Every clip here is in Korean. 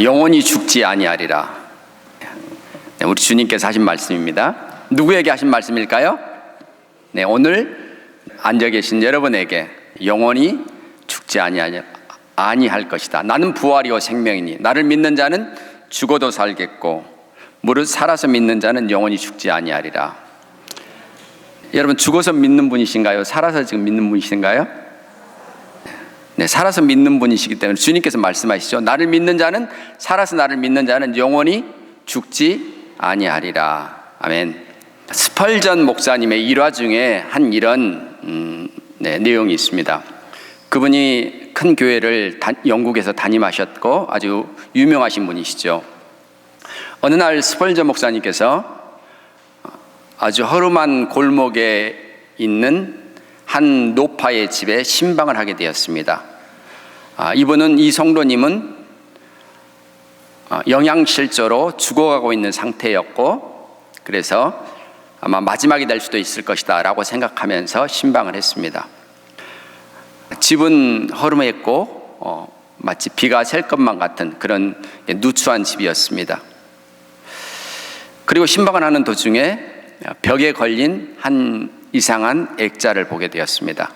영원히 죽지 아니하리라. 우리 주님께서 하신 말씀입니다. 누구에게 하신 말씀일까요? 네, 오늘 앉아 계신 여러분에게 영원히 죽지 아니할 것이다. 나는 부활이요 생명이니 나를 믿는 자는 죽어도 살겠고 무릇 살아서 믿는 자는 영원히 죽지 아니하리라. 여러분, 죽어서 믿는 분이신가요? 살아서 지금 믿는 분이신가요? 네, 살아서 믿는 분이시기 때문에 주님께서 말씀하시죠. 나를 믿는 자는, 살아서 나를 믿는 자는 영원히 죽지 아니하리라. 아멘. 스펄전 목사님의 일화 중에 한 이런 내용이 있습니다. 그분이 큰 교회를 영국에서 담임하셨고 아주 유명하신 분이시죠. 어느 날 스펄전 목사님께서 아주 허름한 골목에 있는 한 노파의 집에 신방을 하게 되었습니다. 이 성도님은 영양실조로 죽어가고 있는 상태였고, 그래서 아마 마지막이 될 수도 있을 것이다 라고 생각하면서 신방을 했습니다. 집은 허름했고 마치 비가 셀 것만 같은 그런 누추한 집이었습니다. 그리고 신방을 하는 도중에 벽에 걸린 한 이상한 액자를 보게 되었습니다.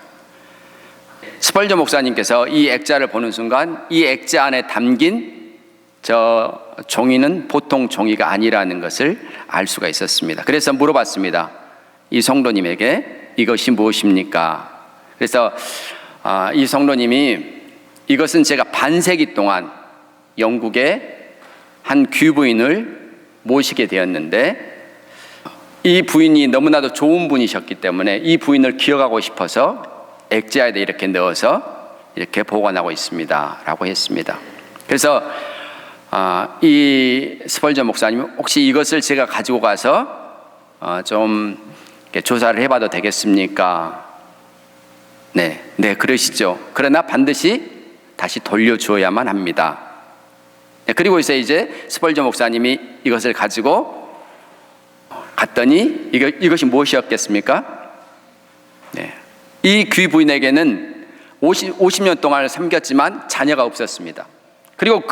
스펄전 목사님께서 이 액자를 보는 순간 이 액자 안에 담긴 저 종이는 보통 종이가 아니라는 것을 알 수가 있었습니다. 그래서 물어봤습니다. 이 성도님에게 이것이 무엇입니까? 그래서 이 성도님이 이것은 제가 반세기 동안 영국의 한 귀부인을 모시게 되었는데 이 부인이 너무나도 좋은 분이셨기 때문에 이 부인을 기억하고 싶어서 액자에다 이렇게 넣어서 이렇게 보관하고 있습니다 라고 했습니다. 그래서 이 스펄전 목사님이 혹시 이것을 제가 가지고 가서 좀 조사를 해봐도 되겠습니까? 네, 그러시죠. 그러나 반드시 다시 돌려주어야만 합니다. 그리고 이제 스펄전 목사님이 이것을 가지고 갔더니 이것이 무엇이었겠습니까? 네. 이 귀부인에게는 50년 동안 섬겼지만 자녀가 없었습니다. 그리고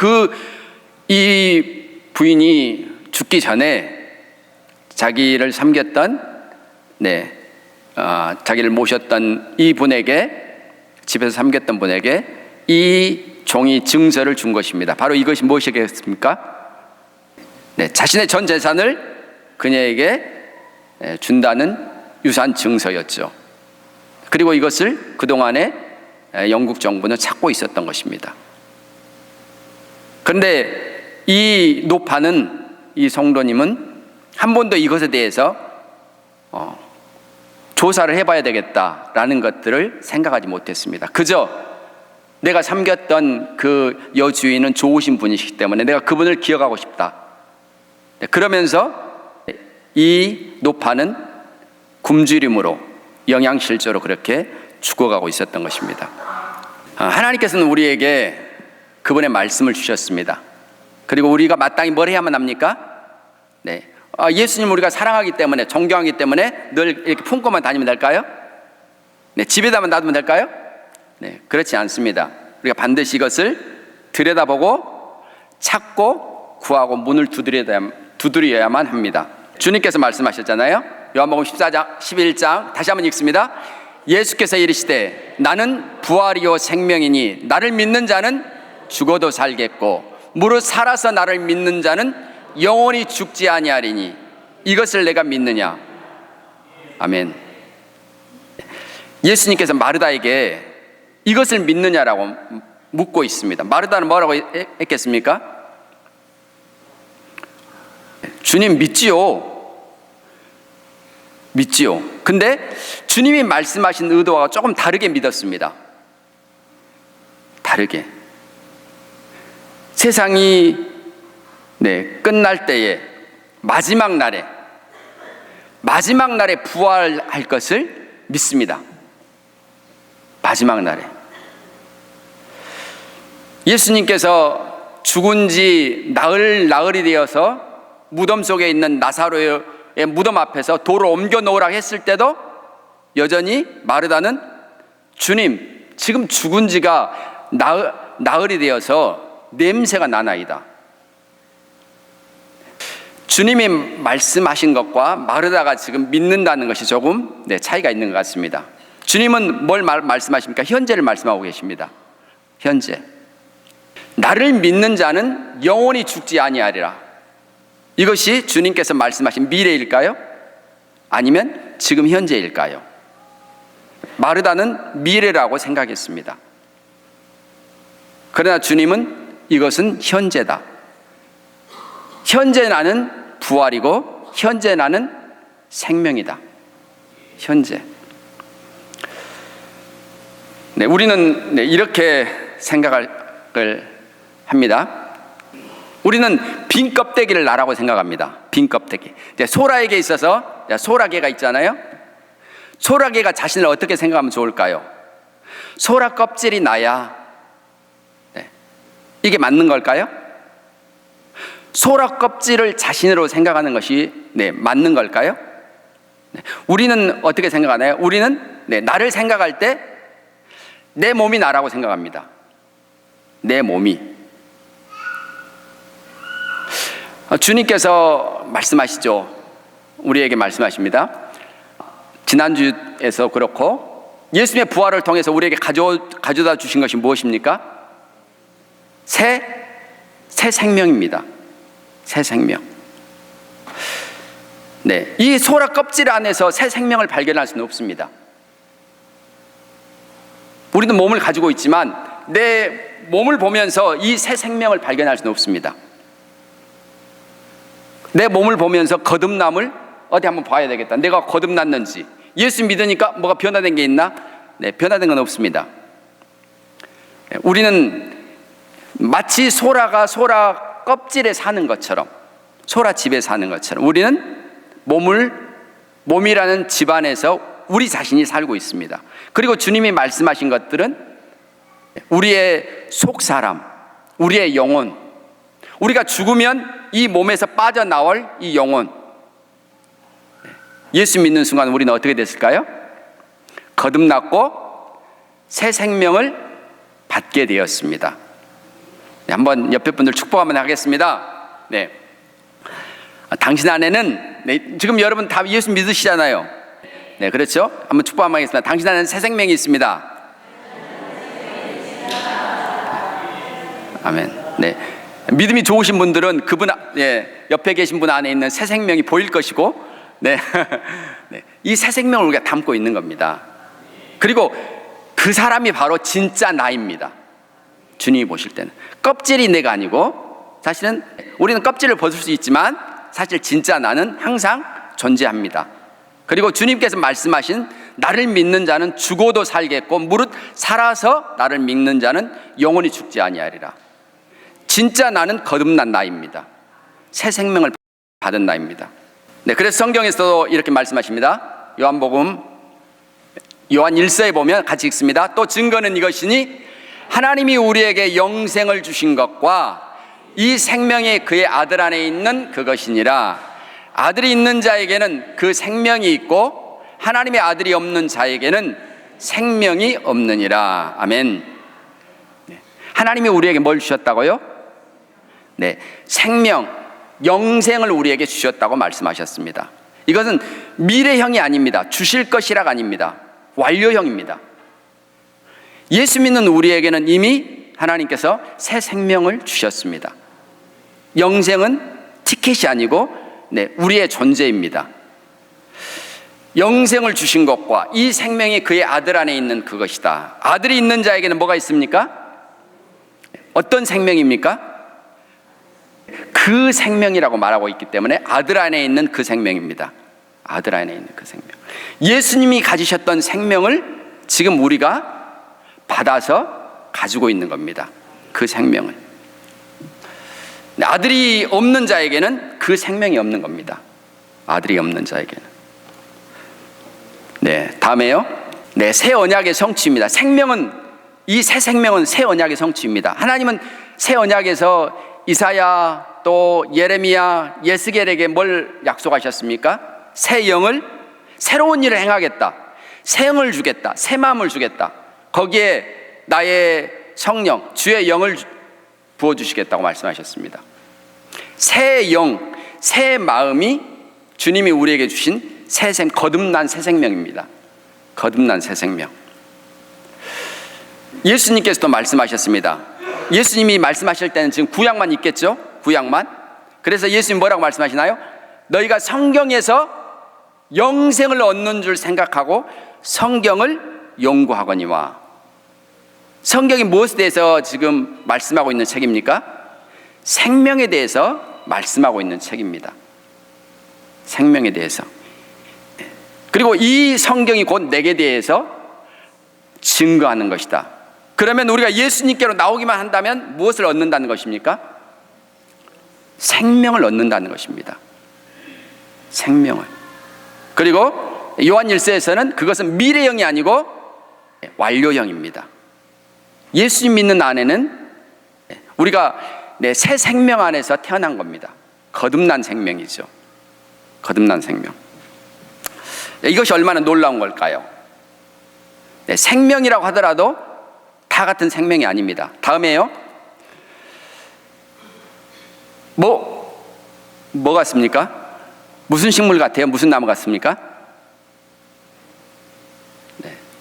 이 부인이 죽기 전에 자기를 섬겼던, 자기를 모셨던 이 분에게, 집에서 섬겼던 분에게 이 종이 증서를 준 것입니다. 바로 이것이 무엇이겠습니까? 네, 자신의 전 재산을 그녀에게 준다는 유산 증서였죠. 그리고 이것을 그동안에 영국 정부는 찾고 있었던 것입니다. 그런데 이 노파는, 이 성도님은 한 번도 이것에 대해서 조사를 해봐야 되겠다라는 것들을 생각하지 못했습니다. 그저 내가 섬겼던 그 여주인은 좋으신 분이시기 때문에 내가 그분을 기억하고 싶다. 그러면서 이 노파는 굶주림으로 영양실조로 그렇게 죽어가고 있었던 것입니다. 하나님께서는 우리에게 그분의 말씀을 주셨습니다. 그리고 우리가 마땅히 뭘 해야만 합니까? 네, 예수님 우리가 사랑하기 때문에, 존경하기 때문에 늘 이렇게 품고만 다니면 될까요? 네, 집에다만 놔두면 될까요? 네, 그렇지 않습니다. 우리가 반드시 이것을 들여다보고 찾고 구하고 문을 두드려야만 합니다. 주님께서 말씀하셨잖아요. 요한복음 14장 11장 다시 한번 읽습니다. 예수께서 이르시되 나는 부활이요 생명이니 나를 믿는 자는 죽어도 살겠고 무릇 살아서 나를 믿는 자는 영원히 죽지 아니하리니 이것을 내가 믿느냐? 아멘. 예수님께서 마르다에게 이것을 믿느냐라고 묻고 있습니다. 마르다는 뭐라고 했겠습니까? 주님 믿지요. 근데 주님이 말씀하신 의도와 조금 다르게 믿었습니다. 다르게. 세상이 끝날 때에 마지막 날에 부활할 것을 믿습니다. 마지막 날에. 예수님께서 죽은 지 나흘이 되어서 무덤 속에 있는 나사로의 무덤 앞에서 돌을 옮겨 놓으라 했을 때도 여전히 마르다는 주님, 지금 죽은 지가 나흘이 되어서 냄새가 나나이다. 주님이 말씀하신 것과 마르다가 지금 믿는다는 것이 조금 차이가 있는 것 같습니다. 주님은 뭘 말씀하십니까? 현재를 말씀하고 계십니다. 현재. 나를 믿는 자는 영원히 죽지 아니하리라. 이것이 주님께서 말씀하신 미래일까요? 아니면 지금 현재일까요? 마르다는 미래라고 생각했습니다. 그러나 주님은 이것은 현재다. 현재 나는 부활이고 현재 나는 생명이다. 현재. 우리는 이렇게 생각을 합니다. 우리는 빈 껍데기를 나라고 생각합니다. 빈 껍데기. 소라에게 있어서 소라게가 있잖아요. 소라게가 자신을 어떻게 생각하면 좋을까요? 소라 껍질이 나야 이게 맞는 걸까요? 소라 껍질을 자신으로 생각하는 것이 맞는 걸까요? 우리는 어떻게 생각하나요? 우리는 나를 생각할 때 내 몸이 나라고 생각합니다. 내 몸이. 주님께서 말씀하시죠. 우리에게 말씀하십니다. 지난주에서 그렇고 예수님의 부활을 통해서 우리에게 가져다 주신 것이 무엇입니까? 새 생명입니다. 새 생명. 이 소라 껍질 안에서 새 생명을 발견할 수는 없습니다. 우리도 몸을 가지고 있지만 내 몸을 보면서 이 새 생명을 발견할 수는 없습니다. 내 몸을 보면서 거듭남을 어디 한번 봐야 되겠다. 내가 거듭났는지. 예수 믿으니까 뭐가 변화된 게 있나? 변화된 건 없습니다. 우리는 마치 소라가 소라 껍질에 사는 것처럼, 소라 집에 사는 것처럼 우리는 몸이라는 집 안에서 우리 자신이 살고 있습니다. 그리고 주님이 말씀하신 것들은 우리의 속사람, 우리의 영혼, 우리가 죽으면 이 몸에서 빠져나올 이 영혼, 예수 믿는 순간 우리는 어떻게 됐을까요? 거듭났고 새 생명을 받게 되었습니다. 한번 옆에 분들 축복 한번 하겠습니다. 당신 안에는, 지금 여러분 다 예수 믿으시잖아요. 그렇죠? 한번 축복 한번 하겠습니다. 당신 안에는 새 생명이 있습니다. 아멘. 믿음이 좋으신 분들은 그분, 옆에 계신 분 안에 있는 새 생명이 보일 것이고, 이 새 생명을 우리가 담고 있는 겁니다. 그리고 그 사람이 바로 진짜 나입니다. 주님이 보실 때는 껍질이 내가 아니고, 사실은 우리는 껍질을 벗을 수 있지만 사실 진짜 나는 항상 존재합니다. 그리고 주님께서 말씀하신 나를 믿는 자는 죽어도 살겠고 무릇 살아서 나를 믿는 자는 영원히 죽지 아니하리라. 진짜 나는 거듭난 나입니다. 새 생명을 받은 나입니다. 그래서 성경에서도 이렇게 말씀하십니다. 요한복음 요한 1서에 보면 같이 읽습니다. 또 증거는 이것이니 하나님이 우리에게 영생을 주신 것과 이 생명이 그의 아들 안에 있는 그것이니라. 아들이 있는 자에게는 그 생명이 있고 하나님의 아들이 없는 자에게는 생명이 없느니라. 아멘. 하나님이 우리에게 뭘 주셨다고요? 생명, 영생을 우리에게 주셨다고 말씀하셨습니다. 이것은 미래형이 아닙니다. 주실 것이라가 아닙니다. 완료형입니다. 예수 믿는 우리에게는 이미 하나님께서 새 생명을 주셨습니다. 영생은 티켓이 아니고 우리의 존재입니다. 영생을 주신 것과 이 생명이 그의 아들 안에 있는 그것이다. 아들이 있는 자에게는 뭐가 있습니까? 어떤 생명입니까? 그 생명이라고 말하고 있기 때문에 아들 안에 있는 그 생명입니다. 아들 안에 있는 그 생명. 예수님이 가지셨던 생명을 지금 우리가 받아서 가지고 있는 겁니다. 그 생명을. 아들이 없는 자에게는 그 생명이 없는 겁니다. 아들이 없는 자에게는. 다음에요. 새 언약의 성취입니다. 이 새 생명은 새 언약의 성취입니다. 하나님은 새 언약에서 이사야 또 예레미야, 예스겔에게 뭘 약속하셨습니까? 새 영을, 새로운 일을 행하겠다. 새 영을 주겠다. 새 마음을 주겠다. 거기에 나의 성령, 주의 영을 부어주시겠다고 말씀하셨습니다. 새 영, 새 마음이 주님이 우리에게 주신 거듭난 새 생명입니다. 거듭난 새 생명. 예수님께서도 말씀하셨습니다. 예수님이 말씀하실 때는 지금 구약만 있겠죠? 구약만. 그래서 예수님 뭐라고 말씀하시나요? 너희가 성경에서 영생을 얻는 줄 생각하고 성경을 연구하거니와. 성경이 무엇에 대해서 지금 말씀하고 있는 책입니까? 생명에 대해서 말씀하고 있는 책입니다. 생명에 대해서. 그리고 이 성경이 곧 내게 대해서 증거하는 것이다. 그러면 우리가 예수님께로 나오기만 한다면 무엇을 얻는다는 것입니까? 생명을 얻는다는 것입니다. 생명을. 그리고 요한 1서에서는 그것은 미래형이 아니고 완료형입니다. 예수님 믿는 안에는 우리가 새 생명 안에서 태어난 겁니다. 거듭난 생명이죠. 거듭난 생명. 이것이 얼마나 놀라운 걸까요? 생명이라고 하더라도 다 같은 생명이 아닙니다. 다음에요. 뭐 같습니까? 무슨 식물 같아요? 무슨 나무 같습니까?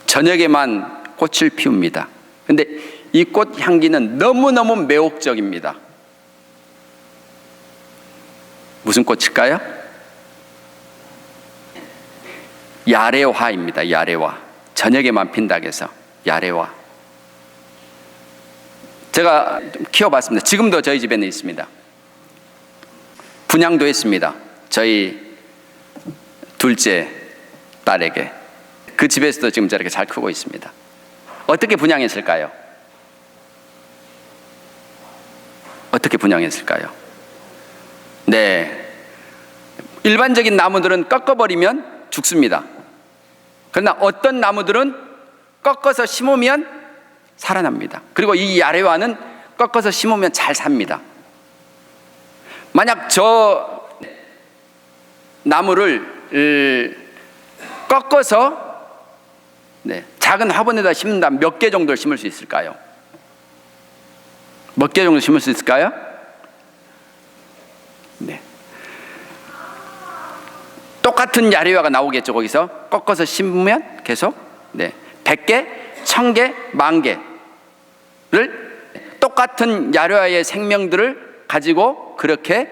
저녁에만 꽃을 피웁니다. 근데 이 꽃 향기는 너무너무 매혹적입니다. 무슨 꽃일까요? 야레화입니다. 야레화. 저녁에만 핀다고 해서 야레화. 제가 키워봤습니다. 지금도 저희 집에는 있습니다. 분양도 했습니다. 저희 둘째 딸에게. 그 집에서도 지금 저렇게 잘 크고 있습니다. 어떻게 분양했을까요? 어떻게 분양했을까요? 네, 일반적인 나무들은 꺾어버리면 죽습니다. 그러나 어떤 나무들은 꺾어서 심으면 살아납니다. 그리고 이 야레화는 꺾어서 심으면 잘 삽니다. 만약 저 나무를 꺾어서 작은 화분에다 심는다면 몇 개 정도를 심을 수 있을까요? 몇 개 정도 심을 수 있을까요? 네. 똑같은 야레화가 나오겠죠. 거기서 꺾어서 심으면 계속 100개, 1000개, 10,000개를 똑같은 야레화의 생명들을 가지고 그렇게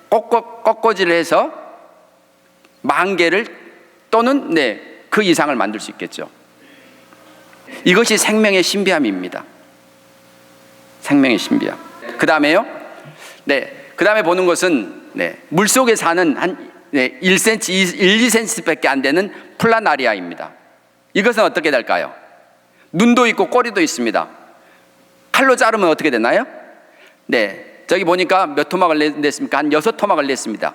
꺾어지를 해서 10,000개를 또는 그 이상을 만들 수 있겠죠. 이것이 생명의 신비함입니다. 생명의 신비함. 그 다음에요. 그 다음에 보는 것은 물속에 사는 한 1cm, 2cm밖에 안 되는 플라나리아입니다. 이것은 어떻게 될까요? 눈도 있고 꼬리도 있습니다. 칼로 자르면 어떻게 되나요? 저기 보니까 몇 토막을 냈습니까? 한 6토막을 냈습니다.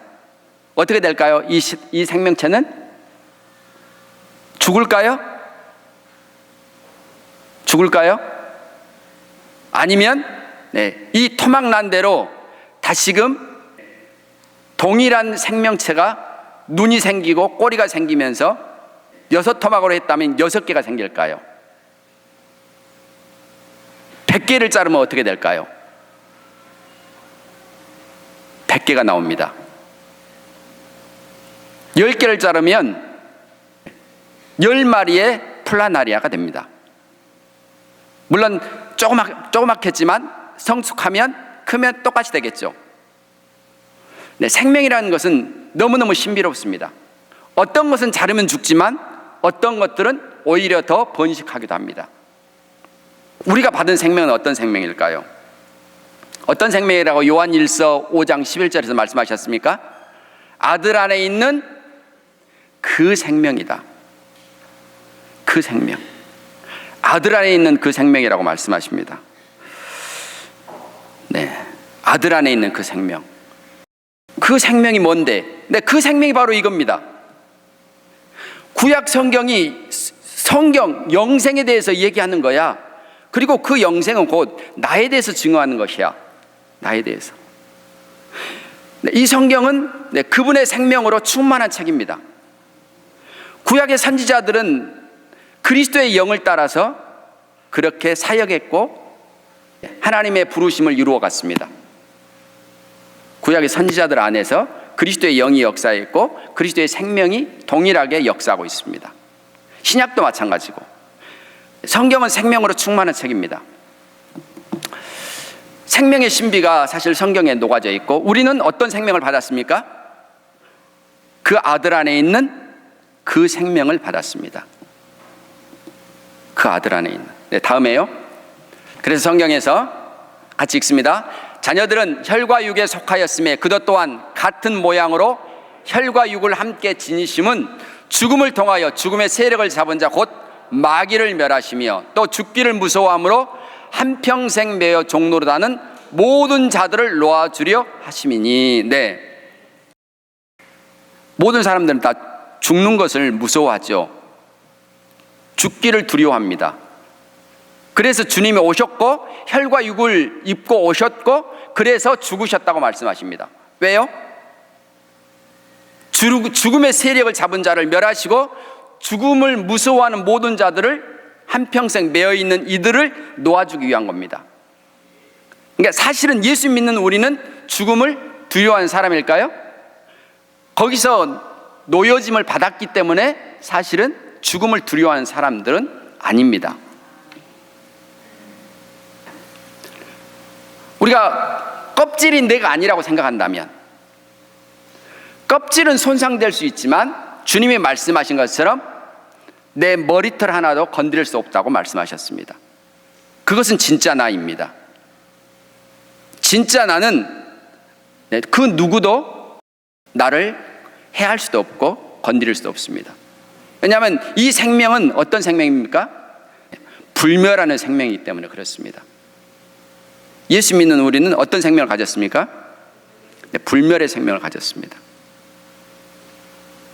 어떻게 될까요? 이 생명체는 죽을까요? 죽을까요? 아니면 이 토막 난 대로 다시금 동일한 생명체가 눈이 생기고 꼬리가 생기면서 6토막으로 했다면 6개가 생길까요? 100개를 자르면 어떻게 될까요? 100개가 나옵니다. 10개를 자르면 10마리의 플라나리아가 됩니다. 물론 조그맣겠지만 성숙하면 크면 똑같이 되겠죠. 생명이라는 것은 너무너무 신비롭습니다. 어떤 것은 자르면 죽지만 어떤 것들은 오히려 더 번식하기도 합니다. 우리가 받은 생명은 어떤 생명일까요? 어떤 생명이라고 요한 1서 5장 11절에서 말씀하셨습니까? 아들 안에 있는 그 생명이다. 그 생명. 아들 안에 있는 그 생명이라고 말씀하십니다. 아들 안에 있는 그 생명. 그 생명이 뭔데? 그 생명이 바로 이겁니다. 구약 성경이 성경 영생에 대해서 얘기하는 거야. 그리고 그 영생은 곧 나에 대해서 증거하는 것이야. 나에 대해서. 이 성경은 그분의 생명으로 충만한 책입니다. 구약의 선지자들은 그리스도의 영을 따라서 그렇게 사역했고 하나님의 부르심을 이루어 갔습니다. 구약의 선지자들 안에서 그리스도의 영이 역사했고 그리스도의 생명이 동일하게 역사하고 있습니다. 신약도 마찬가지고 성경은 생명으로 충만한 책입니다. 생명의 신비가 사실 성경에 녹아져 있고 우리는 어떤 생명을 받았습니까? 그 아들 안에 있는 그 생명을 받았습니다. 그 아들 안에 있는. 네, 다음에요. 그래서 성경에서 같이 읽습니다. 자녀들은 혈과 육에 속하였음에 그것 또한 같은 모양으로 혈과 육을 함께 지니심은 죽음을 통하여 죽음의 세력을 잡은 자 곧 마귀를 멸하시며 또 죽기를 무서워함으로 한평생 매여 종노릇하는 모든 자들을 놓아주려 하심이니. 네, 모든 사람들은 다 죽는 것을 무서워하죠. 죽기를 두려워합니다. 그래서 주님이 오셨고 혈과 육을 입고 오셨고 그래서 죽으셨다고 말씀하십니다. 왜요? 죽음의 세력을 잡은 자를 멸하시고 죽음을 무서워하는 모든 자들을 한평생 매여있는 이들을 놓아주기 위한 겁니다. 그러니까 사실은 예수 믿는 우리는 죽음을 두려워하는 사람일까요? 거기서 놓여짐을 받았기 때문에 사실은 죽음을 두려워하는 사람들은 아닙니다. 우리가 껍질이 내가 아니라고 생각한다면, 껍질은 손상될 수 있지만 주님이 말씀하신 것처럼 내 머리털 하나도 건드릴 수 없다고 말씀하셨습니다. 그것은 진짜 나입니다. 진짜 나는 그 누구도 나를 해할 수도 없고 건드릴 수도 없습니다. 왜냐하면 이 생명은 어떤 생명입니까? 불멸하는 생명이기 때문에 그렇습니다. 예수 믿는 우리는 어떤 생명을 가졌습니까? 불멸의 생명을 가졌습니다.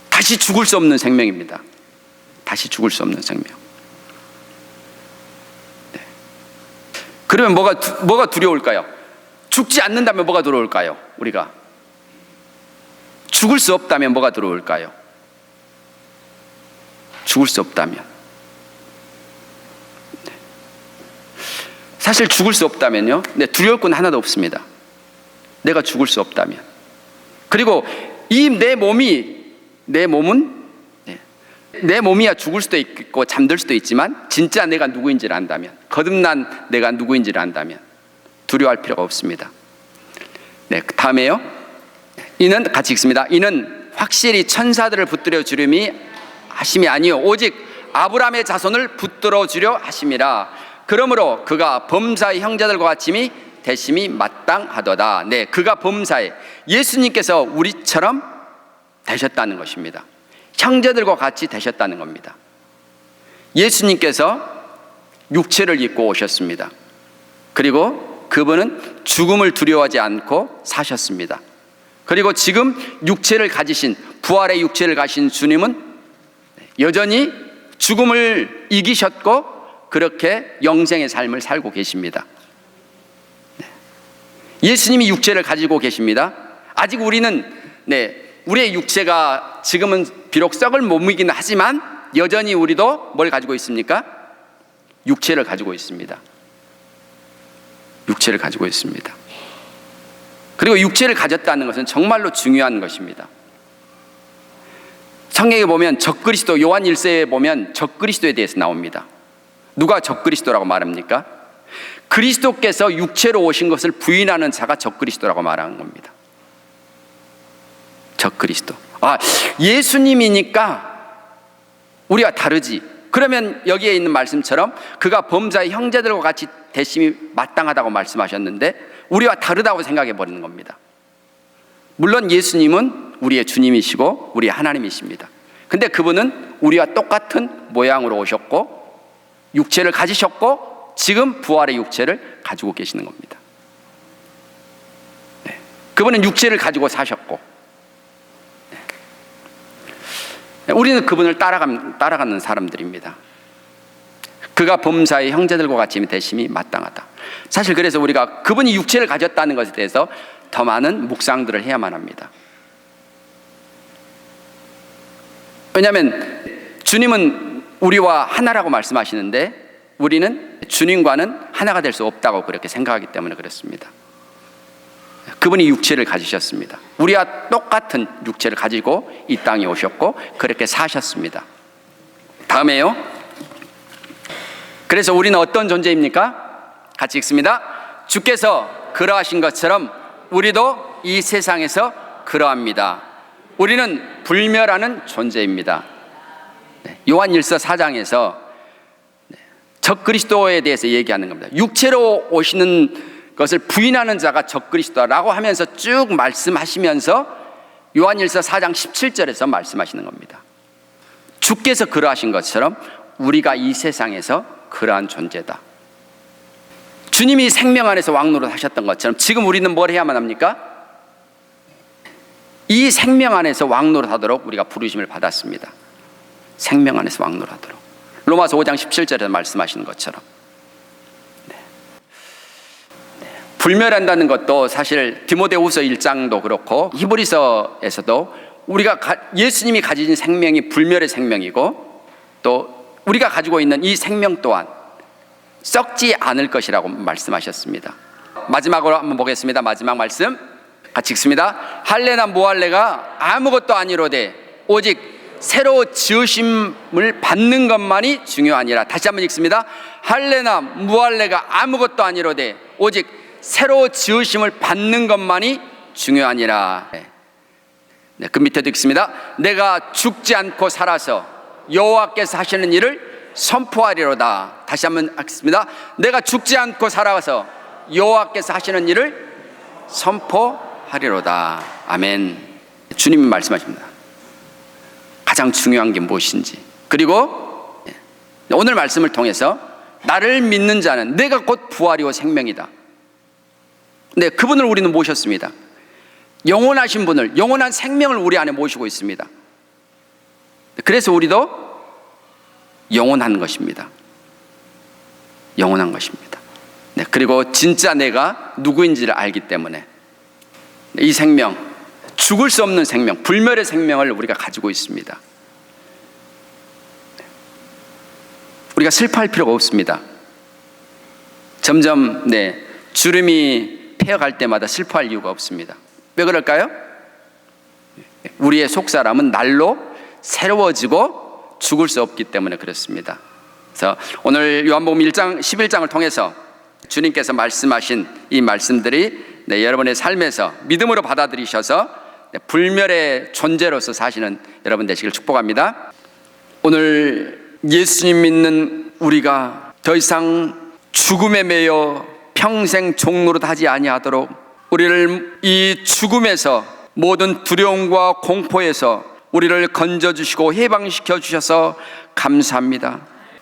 다시 죽을 수 없는 생명입니다. 다시 죽을 수 없는 생명. 네. 그러면 뭐가 두려울까요? 죽지 않는다면 뭐가 두려울까요? 우리가 죽을 수 없다면 뭐가 두려울까요? 죽을 수 없다면. 네. 사실 죽을 수 없다면요, 두려울 건 하나도 없습니다. 내가 죽을 수 없다면. 그리고 이 내 몸이야 죽을 수도 있고 잠들 수도 있지만 진짜 내가 누구인지를 안다면, 거듭난 내가 누구인지를 안다면 두려워할 필요가 없습니다. 네, 다음에요. 이는 같이 읽습니다. 이는 확실히 천사들을 붙들어 주림이 하심이 아니요 오직 아브라함의 자손을 붙들어 주려 하심이라. 그러므로 그가 범사의 형제들과 같이 대심이 마땅하도다. 네, 그가 범사에 예수님께서 우리처럼 되셨다는 것입니다. 형제들과 같이 되셨다는 겁니다. 예수님께서 육체를 입고 오셨습니다. 그리고 그분은 죽음을 두려워하지 않고 사셨습니다. 그리고 지금 육체를 가지신, 부활의 육체를 가신 주님은 여전히 죽음을 이기셨고 그렇게 영생의 삶을 살고 계십니다. 예수님이 육체를 가지고 계십니다. 아직 우리는 우리의 육체가 지금은 비록 썩을 몸이긴 하지만 여전히 우리도 뭘 가지고 있습니까? 육체를 가지고 있습니다. 육체를 가지고 있습니다. 그리고 육체를 가졌다는 것은 정말로 중요한 것입니다. 성경에 보면 적그리스도, 요한 1서에 보면 적그리스도에 대해서 나옵니다. 누가 적그리스도라고 말합니까? 그리스도께서 육체로 오신 것을 부인하는 자가 적그리스도라고 말하는 겁니다. 적그리스도. 예수님이니까 우리와 다르지. 그러면 여기에 있는 말씀처럼 그가 범사의 형제들과 같이 대심이 마땅하다고 말씀하셨는데 우리와 다르다고 생각해 버리는 겁니다. 물론 예수님은 우리의 주님이시고 우리의 하나님이십니다. 근데 그분은 우리와 똑같은 모양으로 오셨고 육체를 가지셨고 지금 부활의 육체를 가지고 계시는 겁니다. 네. 그분은 육체를 가지고 사셨고 우리는 그분을 따라가는 사람들입니다. 그가 범사의 형제들과 같이 대심이 마땅하다. 사실 그래서 우리가 그분이 육체를 가졌다는 것에 대해서 더 많은 묵상들을 해야만 합니다. 왜냐하면 주님은 우리와 하나라고 말씀하시는데 우리는 주님과는 하나가 될 수 없다고 그렇게 생각하기 때문에 그렇습니다. 그분이 육체를 가지셨습니다. 우리와 똑같은 육체를 가지고 이 땅에 오셨고 그렇게 사셨습니다. 다음에요. 그래서 우리는 어떤 존재입니까? 같이 읽습니다. 주께서 그러하신 것처럼 우리도 이 세상에서 그러합니다. 우리는 불멸하는 존재입니다. 요한일서 4장에서 적그리스도에 대해서 얘기하는 겁니다. 육체로 오시는 것을 부인하는 자가 적그리스도라고 하면서 쭉 말씀하시면서 요한일서 4장 17절에서 말씀하시는 겁니다. 주께서 그러하신 것처럼 우리가 이 세상에서 그러한 존재다. 주님이 생명 안에서 왕노릇 하셨던 것처럼 지금 우리는 뭘 해야만 합니까? 이 생명 안에서 왕노릇 하도록 우리가 부르심을 받았습니다. 생명 안에서 왕노릇 하도록. 로마서 5장 17절에서 말씀하시는 것처럼 불멸한다는 것도 사실 디모데후서 1장도 그렇고 히브리서에서도 우리가 예수님이 가지신 생명이 불멸의 생명이고 또 우리가 가지고 있는 이 생명 또한 썩지 않을 것이라고 말씀하셨습니다. 마지막으로 한번 보겠습니다. 마지막 말씀 같이 읽습니다. 할례나 무할례가 아무것도 아니로되 오직 새로 지으심을 받는 것만이 중요하니라. 다시 한번 읽습니다. 할례나 무할례가 아무것도 아니로되 오직 새로 지으심을 받는 것만이 중요하니라. 그 밑에도 읽습니다. 내가 죽지 않고 살아서 여호와께서 하시는 일을 선포하리로다. 다시 한번 읽습니다. 내가 죽지 않고 살아서 여호와께서 하시는 일을 선포하리로다. 아멘. 주님이 말씀하십니다. 가장 중요한 게 무엇인지, 그리고 오늘 말씀을 통해서 나를 믿는 자는 내가 곧 부활이요 생명이다. 네, 그분을 우리는 모셨습니다. 영원하신 분을, 영원한 생명을 우리 안에 모시고 있습니다. 그래서 우리도 영원한 것입니다. 영원한 것입니다. 네, 그리고 진짜 내가 누구인지를 알기 때문에 이 생명, 죽을 수 없는 생명, 불멸의 생명을 우리가 가지고 있습니다. 우리가 슬퍼할 필요가 없습니다. 점점 주름이 패어갈 때마다 슬퍼할 이유가 없습니다. 왜 그럴까요? 우리의 속사람은 날로 새로워지고 죽을 수 없기 때문에 그렇습니다. 그래서 오늘 요한복음 1장 11장을 통해서 주님께서 말씀하신 이 말씀들이 여러분의 삶에서 믿음으로 받아들이셔서 불멸의 존재로서 사시는 여러분 되시길 축복합니다. 오늘 예수님 믿는 우리가 더 이상 죽음에 매여 평생 종노릇 하지 아니하도록 우리를 이 죽음에서 모든 두려움과 공포에서 우리를 건져주시고 해방시켜 주셔서 감사합니다.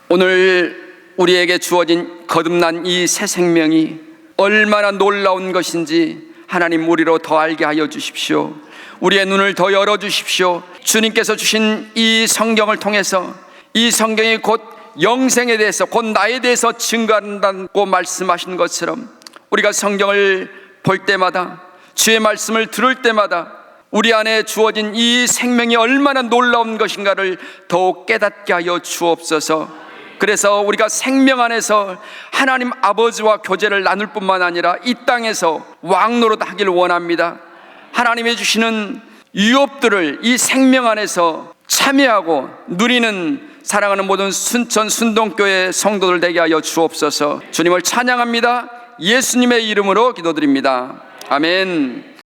오늘 우리에게 주어진 거듭난 이 새 생명이 얼마나 놀라운 것인지 하나님 우리로 더 알게 하여 주십시오. 우리의 눈을 더 열어주십시오. 주님께서 주신 이 성경을 통해서 이 성경이 곧 영생에 대해서 곧 나에 대해서 증거한다고 말씀하신 것처럼 우리가 성경을 볼 때마다 주의 말씀을 들을 때마다 우리 안에 주어진 이 생명이 얼마나 놀라운 것인가를 더욱 깨닫게 하여 주옵소서. 그래서 우리가 생명 안에서 하나님 아버지와 교제를 나눌 뿐만 아니라 이 땅에서 왕노릇 하길 원합니다. 하나님이 주시는 유업들을 이 생명 안에서 참여하고 누리는 사랑하는 모든 순천 순동교회 성도들 되게 하여 주옵소서. 주님을 찬양합니다. 예수님의 이름으로 기도드립니다. 아멘.